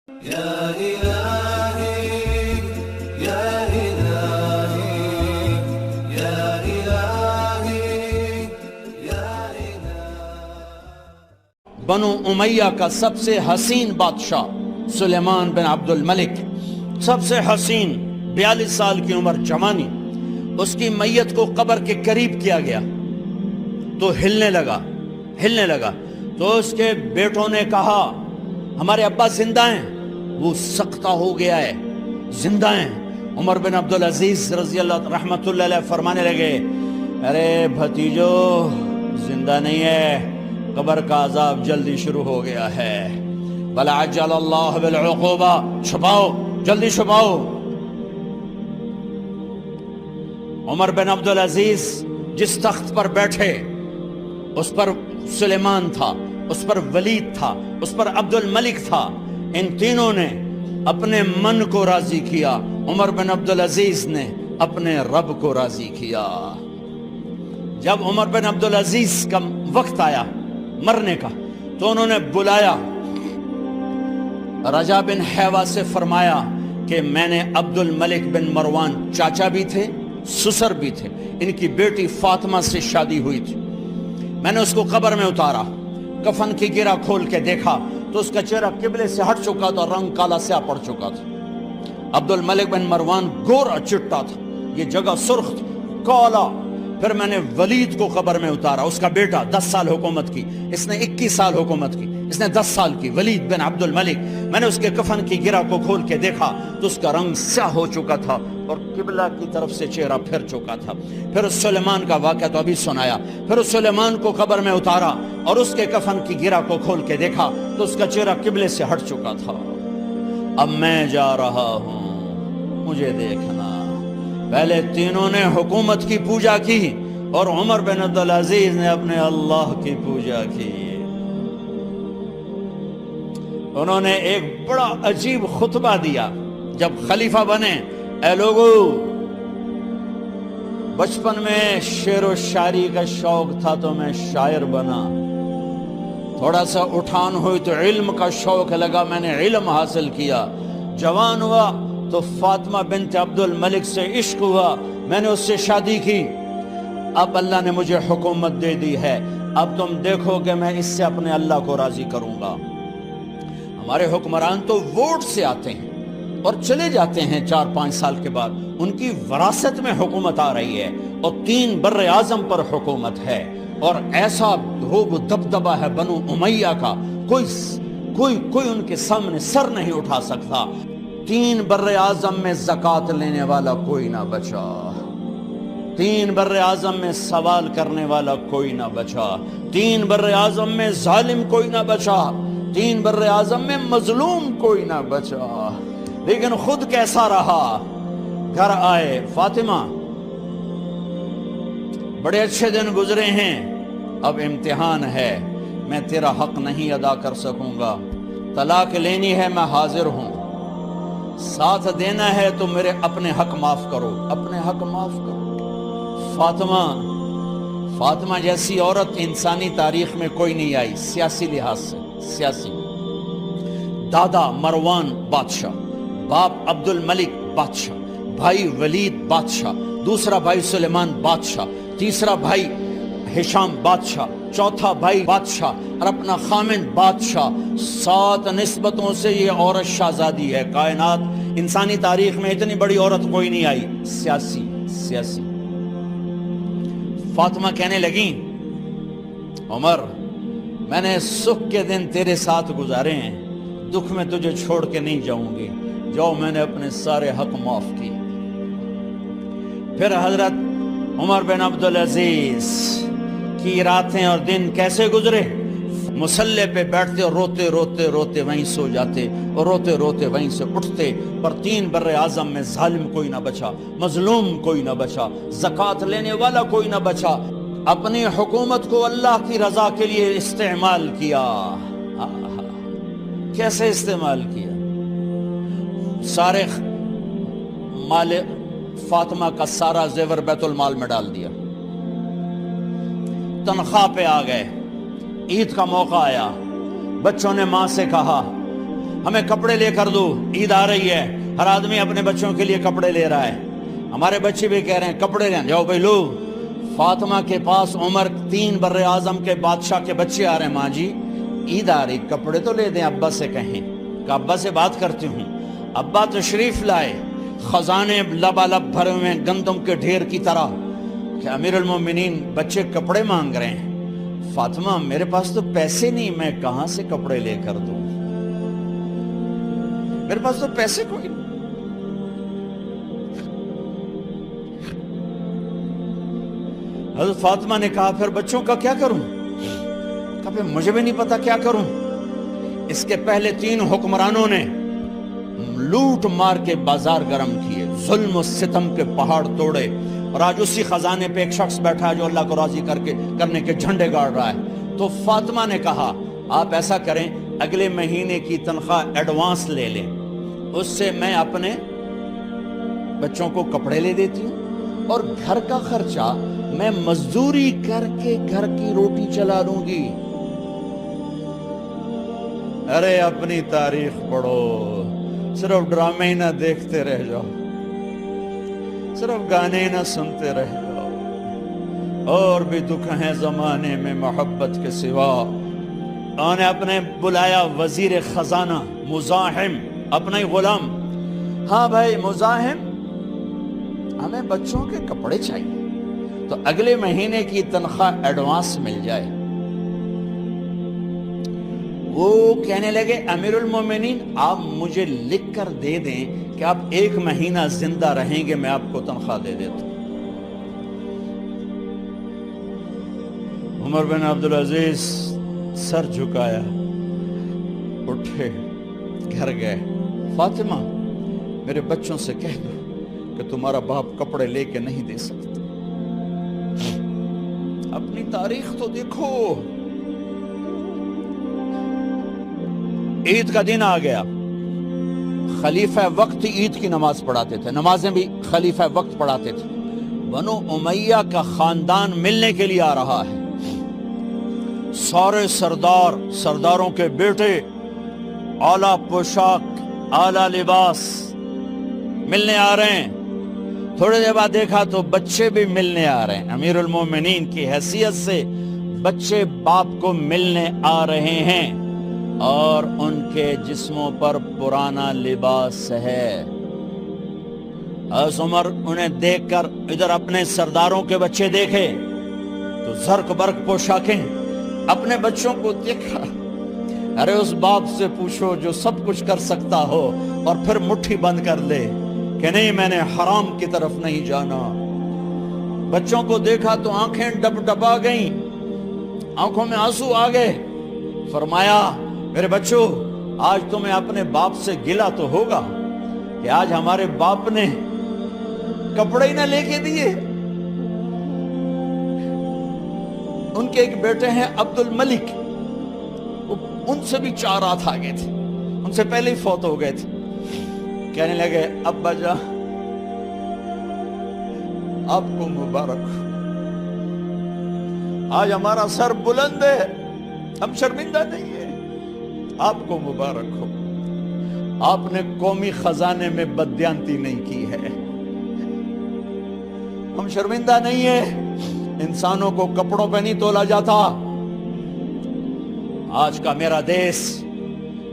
یا الہی یا الہی یا الہی یا الہی۔ بنو امیہ کا سب سے حسین بادشاہ سلیمان بن عبد الملک، سب سے حسین، 42 سال کی عمر، جوانی، اس کی میت کو قبر کے قریب کیا گیا تو ہلنے لگا تو اس کے بیٹوں نے کہا ہمارے ابا زندہ ہیں، وہ سختہ ہو گیا ہے، زندہ ہیں۔ عمر بن عبدالعزیز رضی اللہ رحمت اللہ علیہ فرمانے لگے ارے بھتیجو زندہ نہیں ہے، قبر کا عذاب جلدی شروع ہو گیا ہے، بل عجل اللہ بالعقوبہ، چھپاؤ جلدی چھپاؤ۔ عمر بن عبدالعزیز جس تخت پر بیٹھے اس پر سلیمان تھا، اس پر ولید تھا، اس پر عبد الملک تھا، ان تینوں نے اپنے من کو راضی کیا، عمر بن عبدالعزیز نے اپنے رب کو راضی کیا۔ جب عمر بن عبدالعزیز کا وقت آیا مرنے کا تو انہوں نے بلایا رجا بن حیوہ سے، فرمایا کہ میں نے عبد الملک بن مروان، چاچا بھی تھے سسر بھی تھے، ان کی بیٹی فاطمہ سے شادی ہوئی تھی، میں نے اس کو قبر میں اتارا، کفن کی گرہ کھول کے دیکھا تو اس کا چہرہ قبلے سے ہٹ چکا تھا، رنگ کالا سیاہ پڑ چکا تھا۔ عبد الملک بن مروان گورا چٹا تھا، یہ جگہ سرخ تھی، کالا۔ پھر میں نے ولید کو قبر میں اتارا، اس کا بیٹا 10 سال حکومت کی، اس نے 21 سال حکومت کی، اس نے 10 سال کی، ولید بن عبد الملک۔ میں نے اس کے کفن کی گرہ کو کھول کے دیکھا تو اس کا رنگ سیاہ ہو چکا تھا اور قبلہ کی طرف سے چہرہ پھر چکا تھا۔ پھر اس سلیمان کا واقعہ تو ابھی سنایا، پھر اس سلیمان کو قبر میں اتارا اور اس کے کفن کی گرہ کو کھول کے دیکھا تو اس کا چہرہ قبلے سے ہٹ چکا تھا۔ اب میں جا رہا ہوں، مجھے دیکھنا۔ پہلے تینوں نے حکومت کی پوجا کی اور عمر بن عبدالعزیز نے اپنے اللہ کی پوجا کی۔ انہوں نے ایک بڑا عجیب خطبہ دیا جب خلیفہ بنے، اے لوگو، بچپن میں شعر و شاعری کا شوق تھا تو میں شاعر بنا، تھوڑا سا اٹھان ہوئی تو علم کا شوق لگا، میں نے علم حاصل کیا، جوان ہوا تو فاطمہ بنت عبد الملک سے عشق ہوا، میں نے اس سے شادی کی، اب اللہ نے مجھے حکومت دے دی ہے، اب تم دیکھو کہ میں اس سے اپنے اللہ کو راضی کروں گا۔ ہمارے حکمران تو ووٹ سے آتے ہیں اور چلے جاتے ہیں 4-5 سال کے بعد، ان کی وراثت میں حکومت آ رہی ہے اور 3 بر اعظم پر حکومت ہے، اور ایسا روب دبدبہ ہے بنو امیہ کا، کوئی ان کے سامنے سر نہیں اٹھا سکتا۔ 3 بر اعظم میں زکوٰۃ لینے والا کوئی نہ بچا، 3 بر اعظم میں سوال کرنے والا کوئی نہ بچا، 3 بر اعظم میں ظالم کوئی نہ بچا، 3 بر اعظم میں مظلوم کوئی نہ بچا۔ لیکن خود کیسا رہا؟ گھر آئے، فاطمہ بڑے اچھے دن گزرے ہیں، اب امتحان ہے، میں تیرا حق نہیں ادا کر سکوں گا، طلاق لینی ہے میں حاضر ہوں، ساتھ دینا ہے تو میرے اپنے حق معاف کرو، اپنے حق معاف کرو۔ فاطمہ جیسی عورت انسانی تاریخ میں کوئی نہیں آئی، سیاسی لحاظ سے، سیاسی، دادا مروان بادشاہ، باپ عبد الملک بادشاہ، بھائی ولید بادشاہ، دوسرا بھائی سلیمان بادشاہ، تیسرا بھائی ہشام بادشاہ، چوتھا بھائی بادشاہ اور اپنا خامن بادشاہ، 7 نسبتوں سے یہ عورت شہزادی ہے۔ کائنات انسانی تاریخ میں اتنی بڑی عورت کوئی نہیں آئی، سیاسی۔ فاطمہ کہنے لگیں عمر، میں نے سکھ کے دن تیرے ساتھ گزارے ہیں، دکھ میں تجھے چھوڑ کے نہیں جاؤں گی، جاؤ میں نے اپنے سارے حق معاف کیے۔ پھر حضرت عمر بن عبدالعزیز کی راتیں اور دن کیسے گزرے؟ مسلح پہ بیٹھتے اور روتے وہیں سو جاتے اور روتے وہیں سے اٹھتے، پر 3 بر اعظم میں ظالم کوئی نہ بچا، مظلوم کوئی نہ بچا، زکوٰۃ لینے والا کوئی نہ بچا، اپنی حکومت کو اللہ کی رضا کے لیے استعمال کیا۔ کیسے استعمال کیا؟ سارے مال فاطمہ کا سارا زیور بیت المال میں ڈال دیا، تنخواہ پہ آ گئے، عید کا موقع آیا، بچوں نے ماں سے کہا ہمیں کپڑے لے کر دو، عید آ رہی ہے، ہر آدمی اپنے بچوں کے لیے کپڑے لے رہا ہے، ہمارے بچے بھی کہہ رہے ہیں کپڑے لیں، جاؤ بھائی لو۔ فاطمہ کے پاس عمر 3 بر اعظم کے بادشاہ کے بچے آ رہے ہیں، ماں جی عید آ رہی، کپڑے تو لے دیں، ابا سے کہیں کہ ابا سے بات کرتی ہوں۔ ابا تشریف لائے، خزانے لبالب بھرے ہوئے ہیں گندم کے ڈھیر کی طرح، کہ امیر المومنین بچے کپڑے مانگ رہے ہیں۔ فاطمہ میرے پاس تو پیسے نہیں، میں کہاں سے کپڑے لے کر دوں، میرے پاس تو پیسے کوئی نہیں۔ حضرت فاطمہ نے کہا پھر بچوں کا کیا کروں؟ کہا پھر مجھے بھی نہیں پتا کیا کروں۔ اس کے پہلے 3 حکمرانوں نے لوٹ مار کے بازار گرم کیے، ظلم و ستم کے پہاڑ توڑے، اور آج اسی خزانے پہ ایک شخص بیٹھا ہے جو اللہ کو راضی کرنے کے جھنڈے گاڑ رہا ہے۔ تو فاطمہ نے کہا آپ ایسا کریں، اگلے مہینے کی تنخواہ ایڈوانس لے لیں، اس سے میں اپنے بچوں کو کپڑے لے دیتی ہوں، اور گھر کا خرچہ میں مزدوری کر کے گھر کی روٹی چلا لوں گی۔ ارے اپنی تاریخ پڑھو، صرف ڈرامے ہی نہ دیکھتے رہ جاؤ، صرف گانے نہ سنتے رہ جاؤ، اور بھی دکھ ہیں زمانے میں محبت کے سوا۔ انہوں نے اپنے بلایا وزیر خزانہ مزاحم، اپنا ہی غلام، ہاں بھائی مزاحم ہمیں بچوں کے کپڑے چاہیے، تو اگلے مہینے کی تنخواہ ایڈوانس مل جائے۔ وہ کہنے لگے امیر المومنین آپ مجھے لکھ کر دے دیں کہ آپ 1 مہینہ زندہ رہیں گے، میں آپ کو تنخواہ دے دیتا ہوں۔ عمر بن عبدالعزیز سر جھکایا، اٹھے، گھر گئے، فاطمہ میرے بچوں سے کہہ دو کہ تمہارا باپ کپڑے لے کے نہیں دے سکتا۔ اپنی تاریخ تو دیکھو۔ عید کا دن آ گیا، خلیفہ وقت عید کی نماز پڑھاتے تھے، نمازیں بھی خلیفہ وقت پڑھاتے تھے۔ بنو امیہ کا خاندان ملنے کے لیے آ رہا ہے، سارے سرداروں کے بیٹے اعلیٰ پوشاک، اعلیٰ لباس ملنے آ رہے ہیں۔ تھوڑے دیر بعد دیکھا تو بچے بھی ملنے آ رہے ہیں، امیر المومنین کی حیثیت سے بچے باپ کو ملنے آ رہے ہیں، اور ان کے جسموں پر پرانا لباس ہے۔ حضرت عمر انہیں دیکھ کر ادھر اپنے سرداروں کے بچے دیکھے تو زرق برق پوشاکیں، اپنے بچوں کو دیکھا۔ ارے اس باپ سے پوچھو جو سب کچھ کر سکتا ہو اور پھر مٹھی بند کر لے کہ نہیں میں نے حرام کی طرف نہیں جانا۔ بچوں کو دیکھا تو آنکھیں ڈب ڈبا گئیں، آنکھوں میں آنسو آ گئے۔ فرمایا میرے بچوں آج تمہیں اپنے باپ سے گلہ تو ہوگا کہ آج ہمارے باپ نے کپڑے ہی نہ لے کے دیے۔ ان کے ایک بیٹے ہیں عبد الملک، ان سے بھی 4 رات آگے تھے، ان سے پہلے ہی فوت ہو گئے تھے۔ کہنے لگے ابا جان آپ کو مبارک ہو، آج ہمارا سر بلند ہے، ہم شرمندہ نہیں ہیں، آپ کو مبارک ہو، آپ نے قومی خزانے میں بددیانتی نہیں کی ہے، ہم شرمندہ نہیں ہیں، انسانوں کو کپڑوں پہ نہیں تولا جاتا۔ آج کا میرا دیس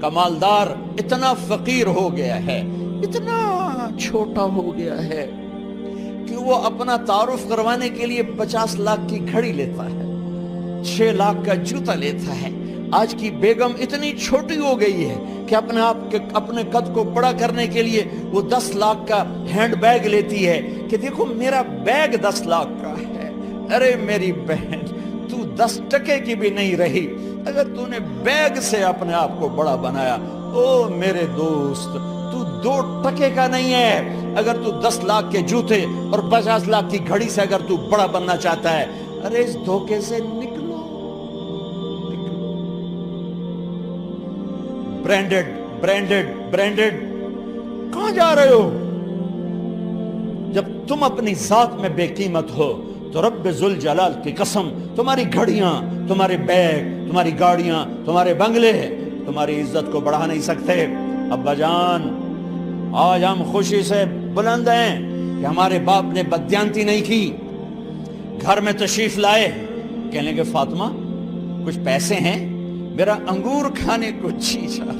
کا مالدار اتنا فقیر ہو گیا ہے، اتنا چھوٹا ہو گیا ہے کہ وہ اپنا تعارف کروانے کے لیے 50 لاکھ کی گھڑی لیتا ہے، 6 لاکھ کا جوتا لیتا ہے۔ آج کی بیگم اتنی چھوٹی ہو گئی ہے کہ اپنے قد کو بڑا کرنے کے لیے وہ 10 لاکھ کا ہینڈ بیگ لیتی ہے کہ دیکھو میرا بیگ 10 لاکھ کا ہے۔ ارے میری بہن تو 10 ٹکے کی بھی نہیں رہی، اگر تو نے بیگ سے اپنے آپ کو بڑا بنایا، او میرے دوست تو 2 ٹکے کا نہیں ہے۔ اگر تو 10 لاکھ کے جوتے اور 50 لاکھ کی گھڑی سے اگر تو بڑا بننا چاہتا ہے، ارے اس دھوکے سے نکلو۔ برینڈڈ کہاں جا رہے ہو؟ جب تم اپنی ذات میں بے قیمت ہو تو رب ذوالجلال کی قسم تمہاری گھڑیاں، تمہارے بیگ، تمہاری گاڑیاں، تمہارے بنگلے تمہاری عزت کو بڑھا نہیں سکتے۔ ابا جان آج ہم خوشی سے بلند ہیں کہ ہمارے باپ نے بددیانتی نہیں کی. گھر میں تشریف لائے, کہنے کہ فاطمہ کچھ پیسے ہیں, میرا انگور کھانے کو جی چاہ.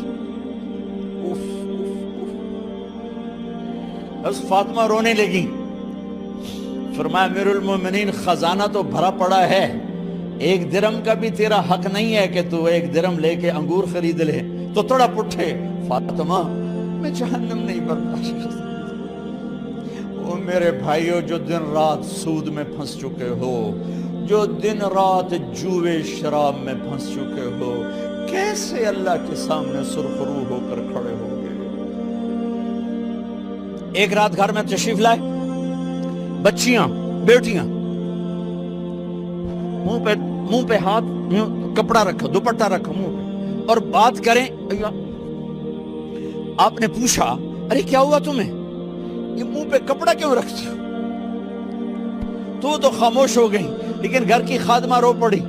بس فاطمہ رونے لگی. فرمایا امیر المومنین خزانہ تو بھرا پڑا ہے, 1 درم کا بھی تیرا حق نہیں ہے کہ تو 1 درم لے کے انگور خرید لے. تو تھوڑا پٹھے, فاطمہ میں جہنم نہیں برداشت کر سکتا. وہ میرے بھائیو جو دن رات سود میں پھنس چکے ہو, جو دن رات جوے شراب میں پھنس چکے ہو, کیسے اللہ کے سامنے سرخرو ہو کر کھڑے ہو گے؟ ایک رات گھر میں تشریف لائے, بچیاں بیٹیاں, منہ پہ ہاتھ, کپڑا رکھا, دوپٹہ رکھا منہ پہ, اور بات کریں. آپ نے پوچھا ارے کیا ہوا تمہیں, یہ منہ پہ کپڑا کیوں رکھتی ہو؟ تو خاموش ہو گئی, لیکن گھر کی خادمہ رو پڑی.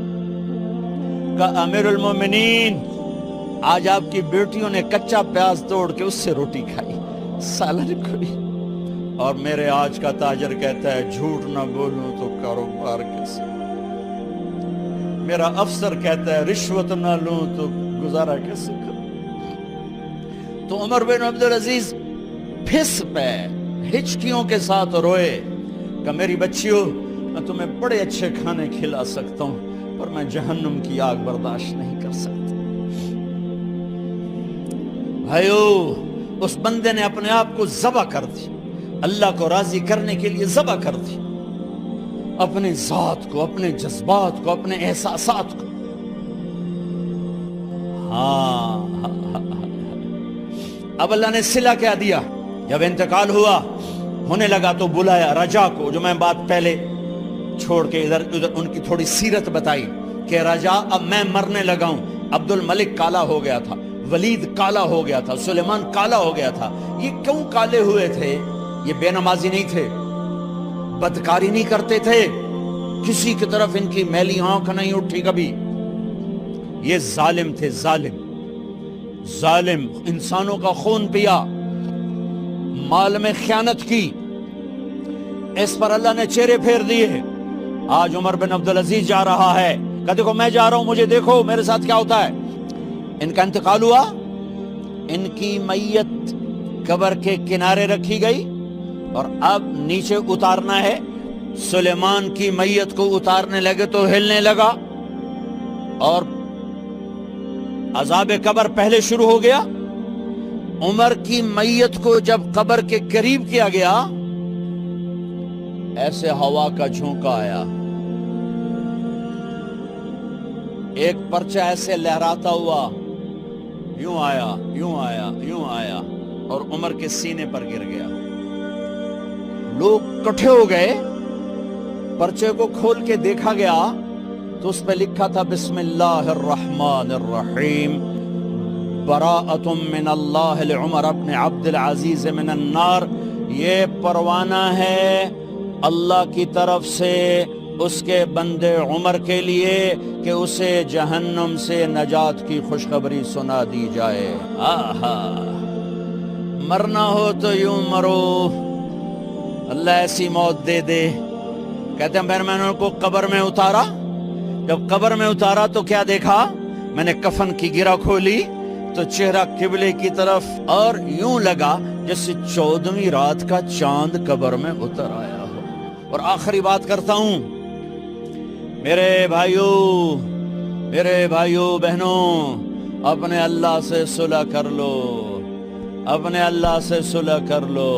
کہا امیر المومنین آج آپ کی بیٹیوں نے کچا پیاز توڑ کے اس سے روٹی کھائی, سالن کھائی, اور میرے آج کا تاجر کہتا ہے جھوٹ نہ بولوں تو کاروبار کیسے, میرا افسر کہتا ہے رشوت نہ لوں تو گزارا کیسے کروں. تو عمر بن عبدالعزیز پھس پہ ہچکیوں کے ساتھ روئے کہ میری بچیوں میں تمہیں بڑے اچھے کھانے کھلا سکتا ہوں, پر میں جہنم کی آگ برداشت نہیں کر سکتا. بھائیو اس بندے نے اپنے آپ کو ذبح کر دی, اللہ کو راضی کرنے کے لیے ذبح کر دی, اپنے ذات کو, اپنے جذبات کو, اپنے احساسات کو. ہاں اب اللہ نے صلہ کیا دیا. جب انتقال ہوا ہونے لگا تو بلایا رجا کو, جو میں بات پہلے چھوڑ کے ادھر ان کی تھوڑی سیرت بتائی کہ رجا اب میں مرنے لگا ہوں. عبد الملک کالا ہو گیا تھا, ولید کالا ہو گیا تھا, سلیمان کالا ہو گیا تھا. یہ کیوں کالے ہوئے تھے؟ یہ بے نمازی نہیں تھے, بدکاری نہیں کرتے تھے, کسی کی طرف ان کی میلی آنکھ نہیں اٹھی کبھی. یہ ظالم تھے, ظالم انسانوں کا خون پیا, مال میں خیانت کی, اس پر اللہ نے چہرے پھیر دیے. آج عمر بن عبدالعزیز جا رہا ہے کہ دیکھو میں جا رہا ہوں, مجھے دیکھو میرے ساتھ کیا ہوتا ہے. ان کا انتقال ہوا, ان کی میت قبر کے کنارے رکھی گئی, اور اب نیچے اتارنا ہے. سلیمان کی میت کو اتارنے لگے تو ہلنے لگا, اور عذاب قبر پہلے شروع ہو گیا. عمر کی میت کو جب قبر کے قریب کیا گیا, ایسے ہوا کا جھونکا آیا, ایک پرچہ ایسے لہراتا ہوا یوں آیا, یوں آیا, یوں آیا, اور عمر کے سینے پر گر گیا. لوگ کٹھے ہو گئے, پرچے کو کھول کے دیکھا گیا تو اس پہ لکھا تھا بسم اللہ الرحمن الرحیم, براءۃ من اللہ لعمر بن عبد العزیز من النار. یہ پروانہ ہے اللہ کی طرف سے اس کے بندے عمر کے لیے کہ اسے جہنم سے نجات کی خوشخبری سنا دی جائے. آہا, مرنا ہو تو یوں مرو, اللہ ایسی موت دے دے. کہتے ہیں میں نے ان کو قبر میں اتارا, جب قبر میں اتارا تو کیا دیکھا, میں نے کفن کی گرہ کھولی تو چہرہ قبلے کی طرف, اور یوں لگا جیسے 14ویں رات کا چاند قبر میں اتر آیا ہو. اور آخری بات کرتا ہوں, میرے بھائیوں بہنوں, اپنے اللہ سے صلح کر لو, اپنے اللہ سے صلح کر لو.